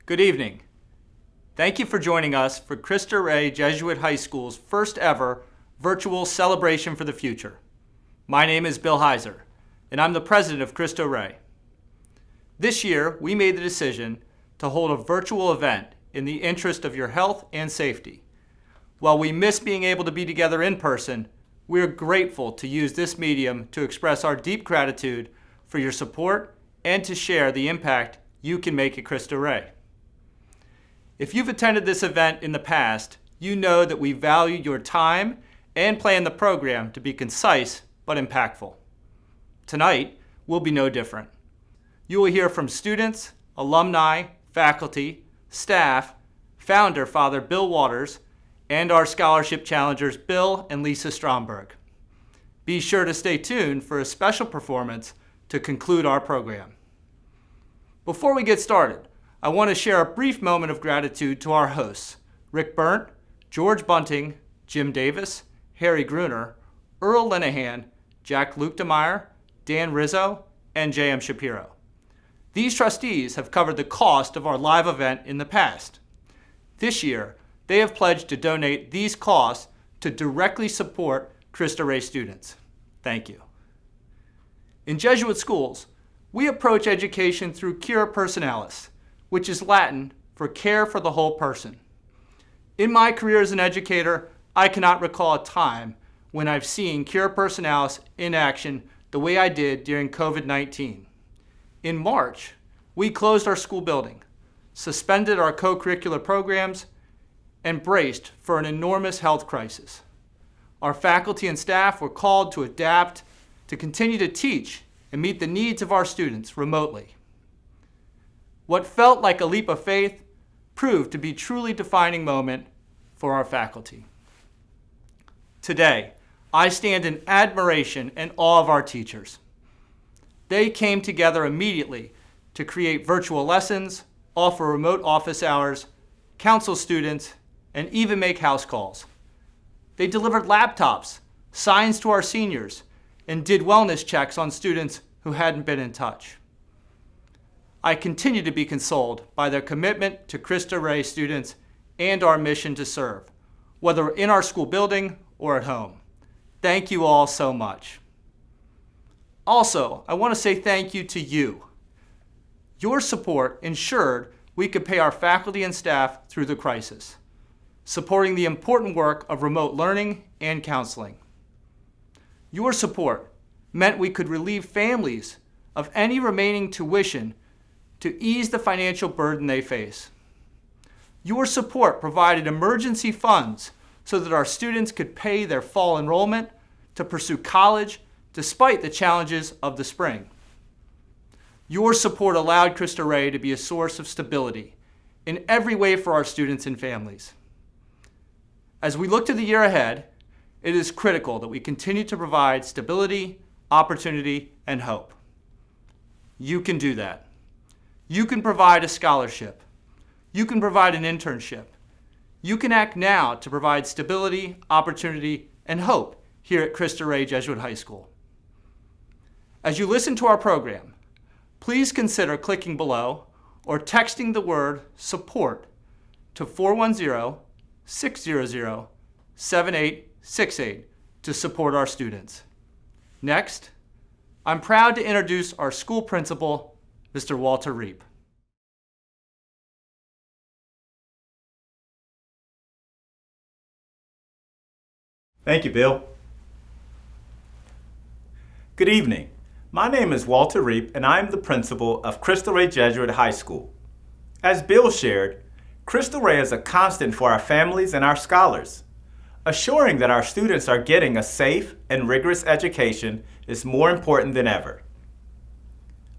Good evening. Thank you for joining us for Cristo Rey Jesuit High School's first ever virtual Celebration for the Future. My name is Bill Heiser, and I'm the president of Cristo Rey. This year, we made the decision to hold a virtual event in the interest of your health and safety. While we miss being able to be together in person, we are grateful to use this medium to express our deep gratitude for your support and to share the impact you can make at Cristo Rey. If you've attended this event in the past, you know that we value your time and plan the program to be concise but impactful. Tonight will be no different. You will hear from students, alumni, faculty, staff, founder Father Bill Waters, and our scholarship challengers Bill and Lisa Stromberg. Be sure to stay tuned for a special performance to conclude our program. Before we get started, I want to share a brief moment of gratitude to our hosts, Rick Burnt, George Bunting, Jim Davis, Harry Gruner, Earl Linehan, Jack Lukedemeyer, Dan Rizzo, and J.M. Shapiro. These trustees have covered the cost of our live event in the past. This year, they have pledged to donate these costs to directly support Cristo Rey students. Thank you. In Jesuit schools, we approach education through cura personalis, which is Latin for care for the whole person. In my career as an educator, I cannot recall a time when I've seen cura personalis in action the way I did during COVID-19. In March, we closed our school building, suspended our co-curricular programs, and braced for an enormous health crisis. Our faculty and staff were called to adapt, to continue to teach and meet the needs of our students remotely. What felt like a leap of faith proved to be a truly defining moment for our faculty. Today, I stand in admiration and awe of our teachers. They came together immediately to create virtual lessons, offer remote office hours, counsel students, and even make house calls. They delivered laptops, signs to our seniors, and did wellness checks on students who hadn't been in touch. I continue to be consoled by their commitment to Cristo Rey students and our mission to serve, whether in our school building or at home. Thank you all so much. Also, I want to say thank you to you. Your support ensured we could pay our faculty and staff through the crisis, supporting the important work of remote learning and counseling. Your support meant we could relieve families of any remaining tuition to ease the financial burden they face. Your support provided emergency funds so that our students could pay their fall enrollment to pursue college despite the challenges of the spring. Your support allowed Cristo Rey to be a source of stability in every way for our students and families. As we look to the year ahead, it is critical that we continue to provide stability, opportunity, and hope. You can do that. You can provide a scholarship. You can provide an internship. You can act now to provide stability, opportunity, and hope here at Cristo Rey Jesuit High School. As you listen to our program, please consider clicking below or texting the word SUPPORT to 410-600-7868 to support our students. Next, I'm proud to introduce our school principal, Mr. Walter Reap. Thank you, Bill. Good evening. My name is Walter Reap, and I'm the principal of Cristo Rey Jesuit High School. As Bill shared, Cristo Rey is a constant for our families and our scholars. Assuring that our students are getting a safe and rigorous education is more important than ever.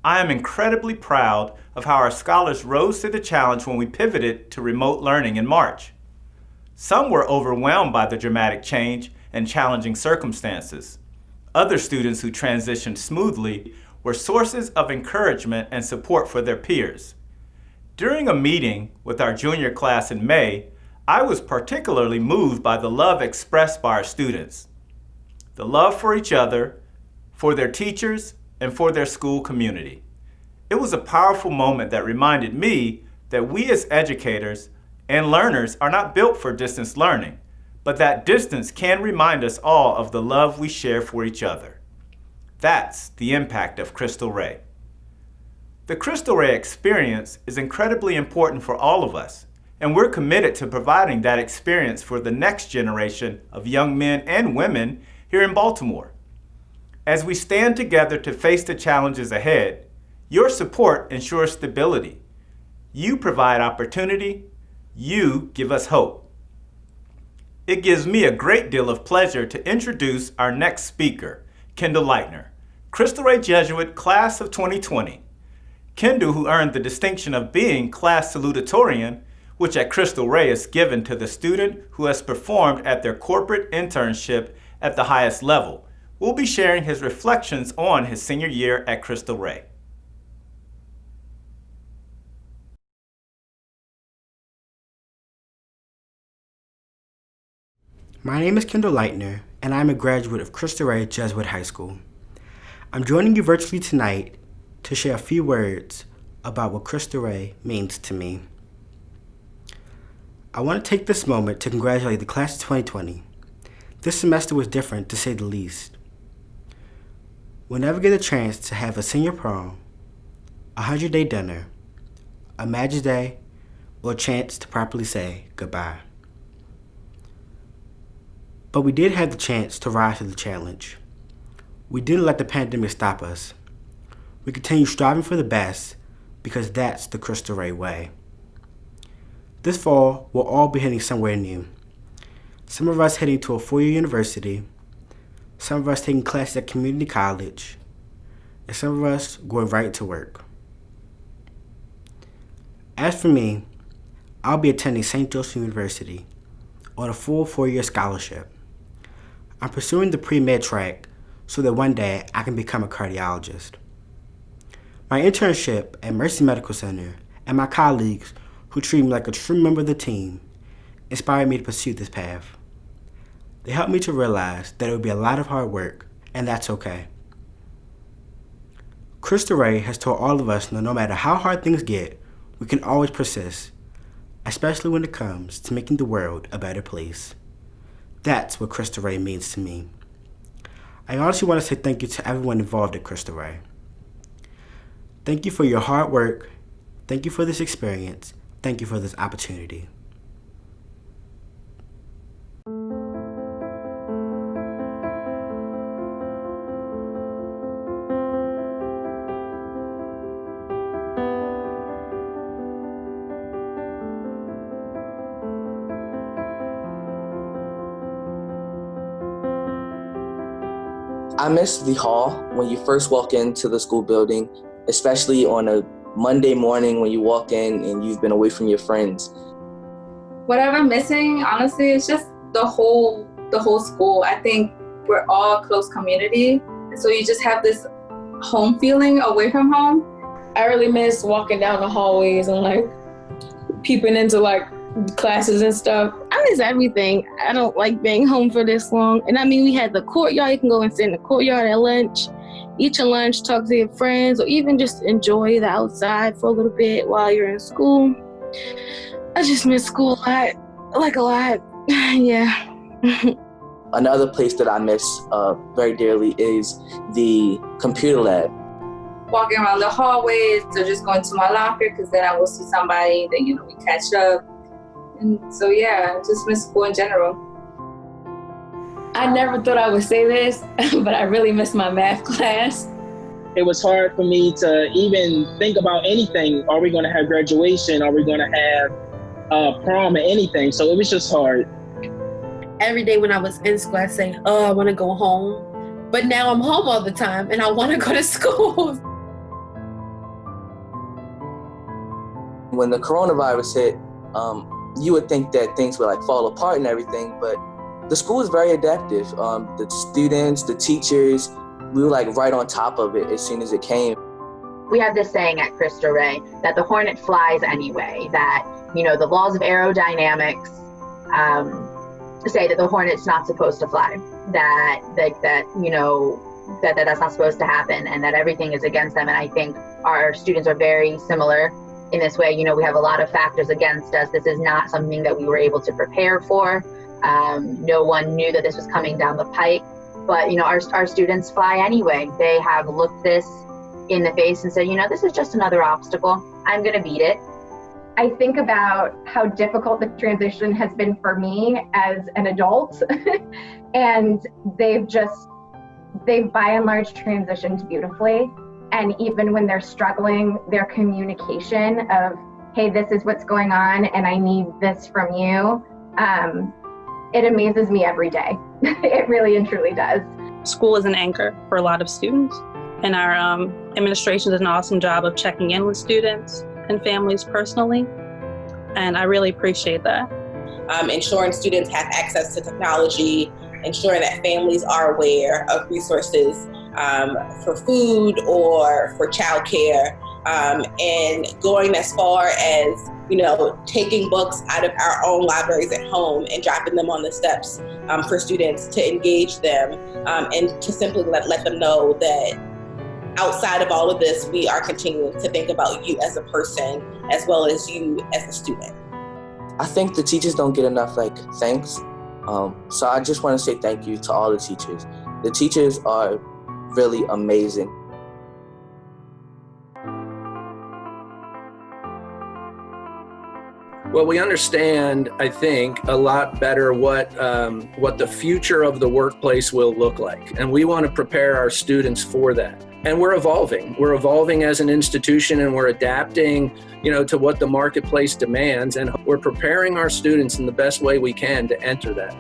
I am incredibly proud of how our scholars rose to the challenge when we pivoted to remote learning in March. Some were overwhelmed by the dramatic change and challenging circumstances. Other students who transitioned smoothly were sources of encouragement and support for their peers. During a meeting with our junior class in May, I was particularly moved by the love expressed by our students. The love for each other, for their teachers, and for their school community. It was a powerful moment that reminded me that we as educators and learners are not built for distance learning, but that distance can remind us all of the love we share for each other. That's the impact of Cristo Rey. The Cristo Rey experience is incredibly important for all of us, and we're committed to providing that experience for the next generation of young men and women here in Baltimore. As we stand together to face the challenges ahead, your support ensures stability. You provide opportunity. You give us hope. It gives me a great deal of pleasure to introduce our next speaker, Kendall Lightner, Cristo Rey Jesuit Class of 2020. Kendall, who earned the distinction of being Class Salutatorian, which at Cristo Rey is given to the student who has performed at their corporate internship at the highest level, will be sharing his reflections on his senior year at Cristo Rey. My name is Kendall Lightner, and I'm a graduate of Cristo Rey Jesuit High School. I'm joining you virtually tonight to share a few words about what Cristo Rey means to me. I want to take this moment to congratulate the class of 2020. This semester was different, to say the least. We'll never get a chance to have a senior prom, a 100-day dinner, a Magic Day, or a chance to properly say goodbye. But we did have the chance to rise to the challenge. We didn't let the pandemic stop us. We continue striving for the best because that's the Cristo Rey way. This fall, we'll all be heading somewhere new. Some of us heading to a four-year university, some of us taking classes at community college, and some of us going right to work. As for me, I'll be attending St. Joseph University on a full four-year scholarship. I'm pursuing the pre-med track so that one day I can become a cardiologist. My internship at Mercy Medical Center and my colleagues who treat me like a true member of the team inspired me to pursue this path. They helped me to realize that it would be a lot of hard work, and that's okay. Cristo Rey has taught all of us that no matter how hard things get, we can always persist, especially when it comes to making the world a better place. That's what Cristo Rey means to me. I honestly want to say thank you to everyone involved at Cristo Rey. Thank you for your hard work. Thank you for this experience. Thank you for this opportunity. I miss the hall when you first walk into the school building, especially on a Monday morning when you walk in and you've been away from your friends. Whatever I'm missing, honestly, it's just the whole school. I think we're all a close community, so you just have this home feeling away from home. I really miss walking down the hallways and peeping into classes and stuff. I miss everything. I don't like being home for this long. And I mean, we had the courtyard. You can go and sit in the courtyard at lunch, eat your lunch, talk to your friends, or even just enjoy the outside for a little bit while you're in school. I just miss school a lot. Yeah. Another place that I miss very dearly is the computer lab. Walking around the hallways or just going to my locker because then I will see somebody that, we catch up. And so, yeah, I just miss school in general. I never thought I would say this, but I really miss my math class. It was hard for me to even think about anything. Are we going to have graduation? Are we going to have prom or anything? So it was just hard. Every day when I was in school, I'd say, I want to go home. But now I'm home all the time and I want to go to school. When the coronavirus hit, you would think that things would fall apart and everything, but the school is very adaptive. The students, the teachers, we were right on top of it as soon as it came. We have this saying at Cristo Rey that the hornet flies anyway, that, the laws of aerodynamics say that the hornet's not supposed to fly, that that's not supposed to happen and that everything is against them. And I think our students are very similar in this way. We have a lot of factors against us. This is not something that we were able to prepare for. No one knew that this was coming down the pike, but our students fly anyway. They have looked this in the face and said, this is just another obstacle. I'm going to beat it. I think about how difficult the transition has been for me as an adult, and they've by and large transitioned beautifully. And even when they're struggling, their communication of, hey, this is what's going on and I need this from you, it amazes me every day. It really and truly does. School is an anchor for a lot of students, and our administration does an awesome job of checking in with students and families personally, and I really appreciate that. Ensuring students have access to technology, ensuring that families are aware of resources for food or for childcare, and going as far as taking books out of our own libraries at home and dropping them on the steps for students to engage them, and to simply let them know that outside of all of this, we are continuing to think about you as a person as well as you as a student. I think the teachers don't get enough thanks. So I just want to say thank you to all the teachers. The teachers are really amazing. Well, we understand, I think, a lot better what the future of the workplace will look like. And we want to prepare our students for that. And we're evolving. We're evolving as an institution, and we're adapting, to what the marketplace demands. And we're preparing our students in the best way we can to enter that.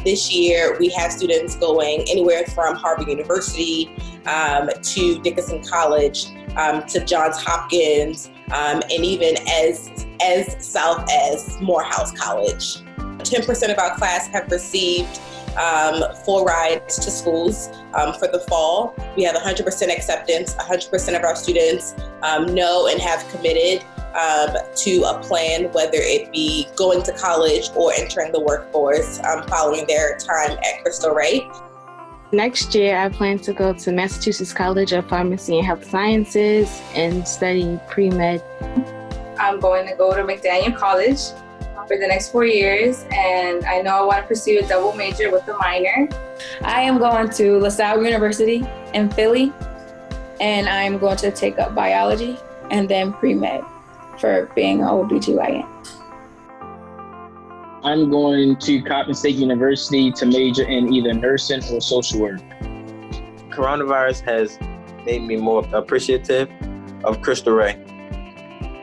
This year, we have students going anywhere from Harvard University to Dickinson College, to Johns Hopkins, and even as south as Morehouse College. 10% of our class have received full rides to schools for the fall. We have 100% acceptance. 100% of our students know and have committed to a plan, whether it be going to college or entering the workforce following their time at Cristo Rey. Next year, I plan to go to Massachusetts College of Pharmacy and Health Sciences and study pre-med. I'm going to go to McDaniel College for the next 4 years, and I know I want to pursue a double major with a minor. I am going to LaSalle University in Philly, and I'm going to take up biology and then pre-med for being an OBGYN. I'm going to Coppin State University to major in either nursing or social work. Coronavirus has made me more appreciative of Cristo Rey.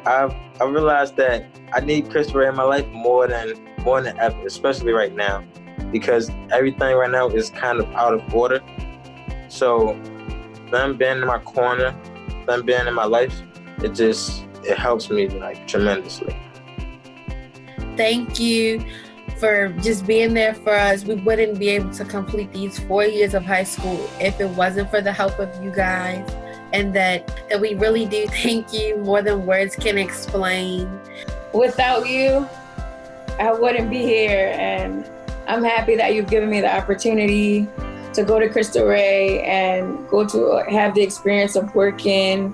I realized that I need Cristo Rey in my life more than ever, especially right now, because everything right now is kind of out of order. So them being in my corner, them being in my life, it helps me tremendously. Thank you for just being there for us. We wouldn't be able to complete these 4 years of high school if it wasn't for the help of you guys, and that we really do thank you more than words can explain. Without you, I wouldn't be here, and I'm happy that you've given me the opportunity to go to Cristo Rey and go to have the experience of working.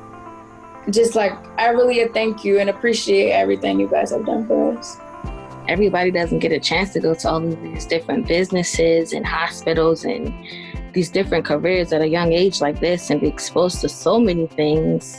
I really thank you and appreciate everything you guys have done for us. Everybody doesn't get a chance to go to all of these different businesses and hospitals and these different careers at a young age like this and be exposed to so many things.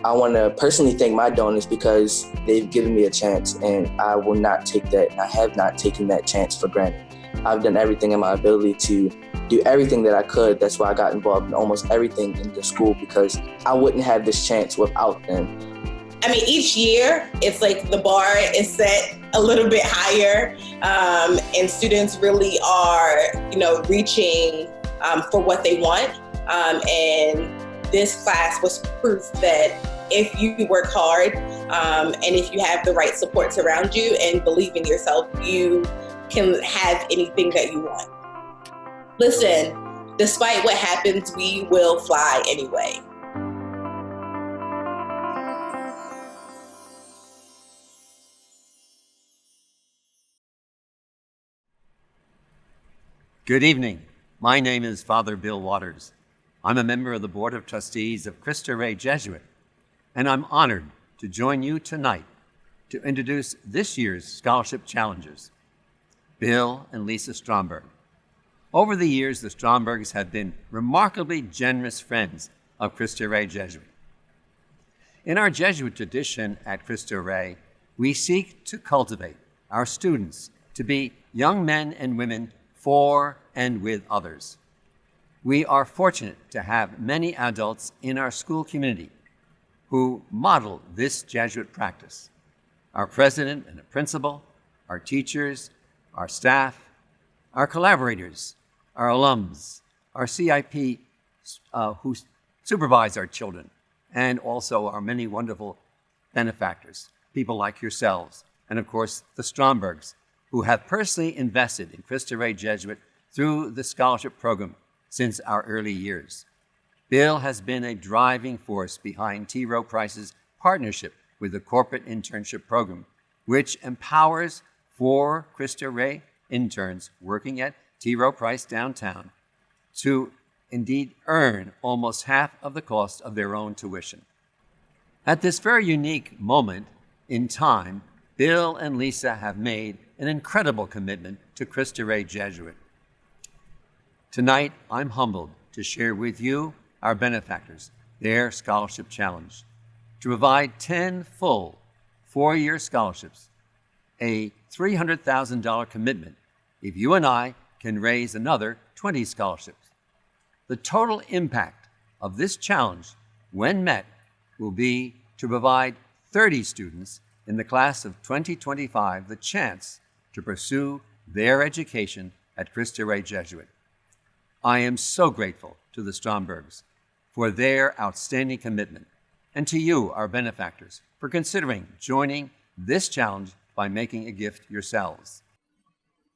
I want to personally thank my donors because they've given me a chance, and I will not take that, and I have not taken that chance for granted. I've done everything in my ability to do everything that I could. That's why I got involved in almost everything in the school, because I wouldn't have this chance without them. I mean, each year, it's the bar is set a little bit higher, and students really are, reaching for what they want. And this class was proof that if you work hard and if you have the right supports around you and believe in yourself, you can have anything that you want. Listen, despite what happens, we will fly anyway. Good evening. My name is Father Bill Waters. I'm a member of the Board of Trustees of Cristo Rey Jesuit, and I'm honored to join you tonight to introduce this year's scholarship challengers, Bill and Lisa Stromberg. Over the years, the Strombergs have been remarkably generous friends of Cristo Rey Jesuit. In our Jesuit tradition at Cristo Rey, we seek to cultivate our students to be young men and women for and with others. We are fortunate to have many adults in our school community who model this Jesuit practice. Our president and a principal, our teachers, our staff, our collaborators, our alums, our CIP who supervise our children, and also our many wonderful benefactors, people like yourselves, and of course the Strombergs, who have personally invested in Cristo Rey Jesuit through the scholarship program since our early years. Bill has been a driving force behind T. Rowe Price's partnership with the corporate internship program, which empowers 4 Cristo Rey interns working at T. Rowe Price downtown to indeed earn almost half of the cost of their own tuition. At this very unique moment in time, Bill and Lisa have made an incredible commitment to Cristo Rey Jesuit. Tonight, I'm humbled to share with you, our benefactors, their scholarship challenge to provide 10 full 4-year scholarships, a $300,000 commitment if you and I can raise another 20 scholarships. The total impact of this challenge, when met, will be to provide 30 students in the class of 2025 the chance to pursue their education at Cristo Rey Jesuit. I am so grateful to the Strombergs for their outstanding commitment, and to you, our benefactors, for considering joining this challenge by making a gift yourselves.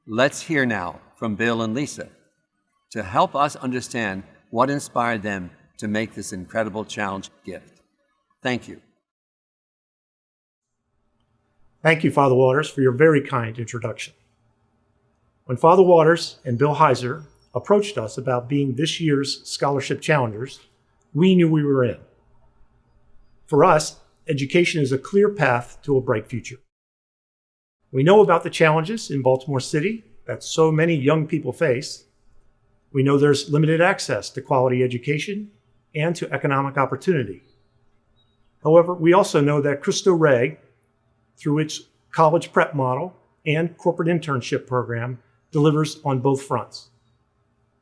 Let's hear now from Bill and Lisa to help us understand what inspired them to make this incredible challenge gift. Thank you. Thank you, Father Waters, for your very kind introduction. When Father Waters and Bill Heiser approached us about being this year's scholarship challengers, we knew we were in. For us, education is a clear path to a bright future. We know about the challenges in Baltimore City that so many young people face. We know there's limited access to quality education and to economic opportunity. However, we also know that Cristo Rey, through its college prep model and corporate internship program, delivers on both fronts,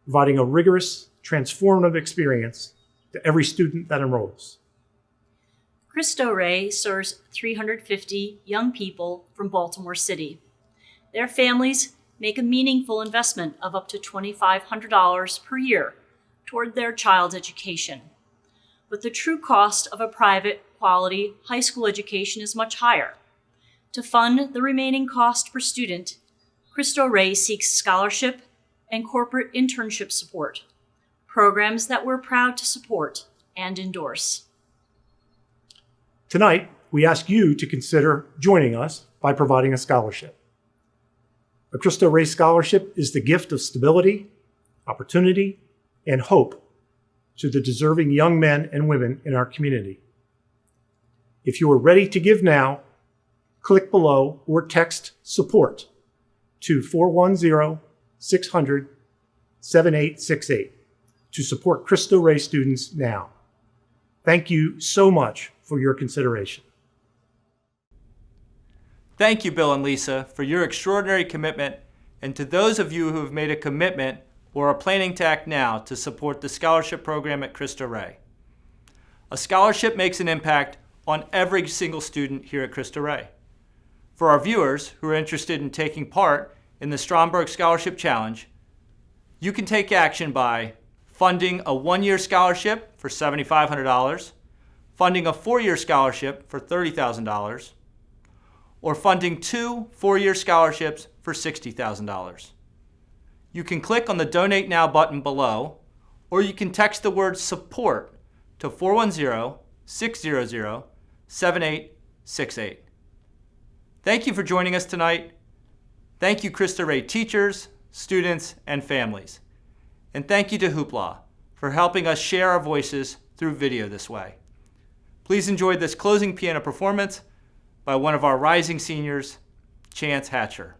providing a rigorous, transformative experience to every student that enrolls. Cristo Rey serves 350 young people from Baltimore City. Their families make a meaningful investment of up to $2,500 per year toward their child's education. But the true cost of a private, quality high school education is much higher. To fund the remaining cost per student, Cristo Rey seeks scholarship and corporate internship support, programs that we're proud to support and endorse. Tonight, we ask you to consider joining us by providing a scholarship. A Cristo Rey scholarship is the gift of stability, opportunity, and hope to the deserving young men and women in our community. If you are ready to give now, click below or text SUPPORT to 410-600-7868 to support Cristo Rey students now. Thank you so much for your consideration. Thank you, Bill and Lisa, for your extraordinary commitment, and to those of you who have made a commitment or are planning to act now to support the scholarship program at Cristo Rey. A scholarship makes an impact on every single student here at Cristo Rey. For our viewers who are interested in taking part in the Stromberg Scholarship Challenge, you can take action by funding a 1-year scholarship for $7,500, funding a 4-year scholarship for $30,000, or funding 2 4-year scholarships for $60,000. You can click on the Donate Now button below, or you can text the word SUPPORT to 410-600-7868. Thank you for joining us tonight. Thank you, Cristo Rey teachers, students, and families. And thank you to Houpla for helping us share our voices through video this way. Please enjoy this closing piano performance by one of our rising seniors, Chance Hatcher.